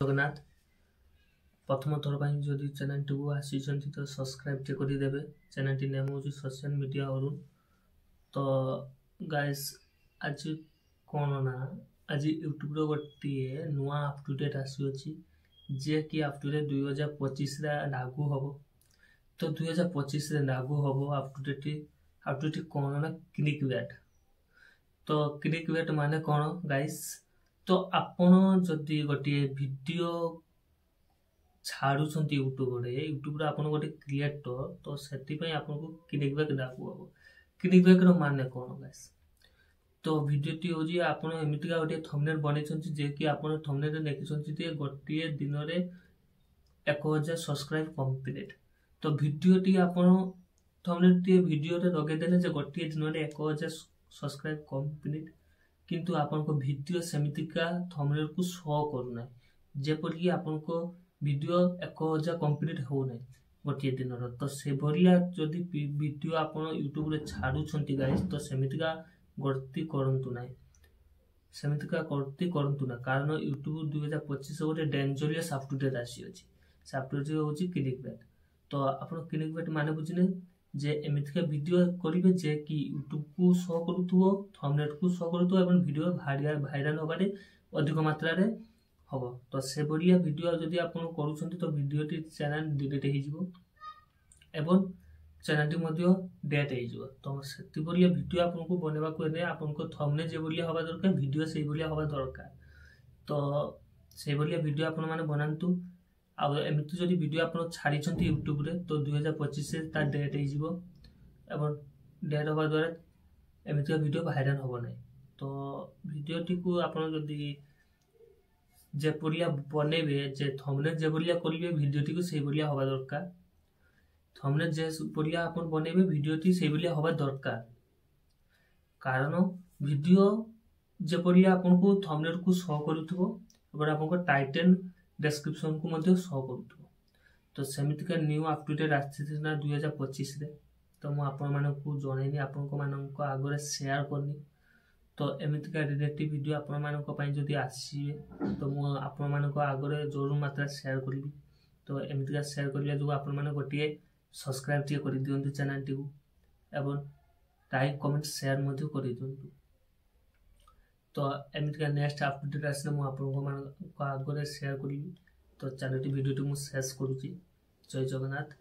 जगन्नाथ प्रथम थर पर जदि चैनल टी को आसी तो सब्सक्राइब टे करदेवे। चैनल टी नेम हूँ सोशल मीडिया अरुण। तो गाइस आज कौन ना आज यूट्यूब गोटे नुआ अपटुडेट आसी जे कि अपटुडेट 2025 लागू हम। तो 2025 लागू हम अपटुडेट कौन ना क्लिकबैट। तो क्लिकबैट माने कौन गाइस? तो आपण जदि गोटे वीडियो छाड़ुंट यूट्यूब आप गोटे क्रिएटर तो से आपको क्लिकबैक लागू हम। क्लिकबैक माने कौन गाइस? तो वीडियोटी हूँ आप एमतीका गोटे थंबनेल बनई जे कि आप थंबनेल लिखिं गोटे दिन में 1000 सब्सक्राइब कंप्लीट। तो वीडियोटी आप थंबनेल वीडियो लगे गोटे दिन में 1000 सब्सक्राइब कंप्लीट किंतु आपन को वीडियो सेमितिका थंबनेल को शो करूना जेपरि आपन को वीडियो 1000 कंप्लीट हो नै गोटे दिन रो। तो से भरिया जदि वीडियो आपन यूट्यूब रे छाडुछंती गाइस तो सेमितिका गलती करंतु नै। सेमितिका गलती करंतु ना कारण यूट्यूब 2025 गोटे डेंजरियस अपटुडेट आसी अछि। से अपटुडेट होची क्लिकबैट। तो आपन क्लिकबैट माने बुझिने जे एमितिका वीडियो करिवे जे कि यूट्यूब को शो करूथुवो थंबनेल को शो करूथुवो एवं वीडियो भाइराल होबारे अधिक मात्रा रे हबो। तो से बढ़िया वीडियो जदि आपण करूछंती तो वीडियोटी चैनल डिलीट हे जिवो एवं चैनल टी मध्ये डेट हे जिवो। तो सेति बढ़िया वीडियो आपण को बनेबा को हेले आपण को थंबनेल जे बढ़िया होबा दरकार वीडियो से बढ़िया होबा दरकार। तो से बढ़िया वीडियो आपण माने बनांतु। आ एमिति जदि वीडियो आपण छाड़ी छंती यूट्यूब रे तो 2025 से ता डेट हे जिवो एवं डेट होबा द्वारा एमिति वीडियो भाइराल होबो नै। तो वीडियोटी को आपण जदि जे बढ़िया बनेबे जे थंबनेल जे बढ़िया करिवे वीडियोटी को से बढ़िया होबा दरकार। थंबनेल जे बढ़िया आपण बनेबे वीडियोटी से बढ़िया होबा दरकार कारण वीडियो जे बढ़िया आपण को थंबनेल को शो करूथबो और आपण को टाइटल डिस्क्रिप्शन को मध्ये शो करूथबो। तो सेमितिका न्यू अपडेट आछि ना 2025 रे। तो मु आपण मानकू जणैनी आपण को मानक आगरे शेयर करनी। तो एमितिका रिलेटिव वीडियो आपण मानक पई जदि आसीबे तो मु आपण मानक आगरे जरूर मात्रा शेयर करबी। तो एमितिका शेयर करिया जो आपण माने गोटिए सब्सक्राइब टी करि दियंतु चैनल टी को एवं लाइक कमेंट शेयर मध्ये करि दियंतु। तो एमितिका नेक्स्ट अपडेट आसले मु आपण को मानक आगरे शेयर करबी। तो चैनल टी वीडियो टी मु शेयर करूची। जय जगन्नाथ।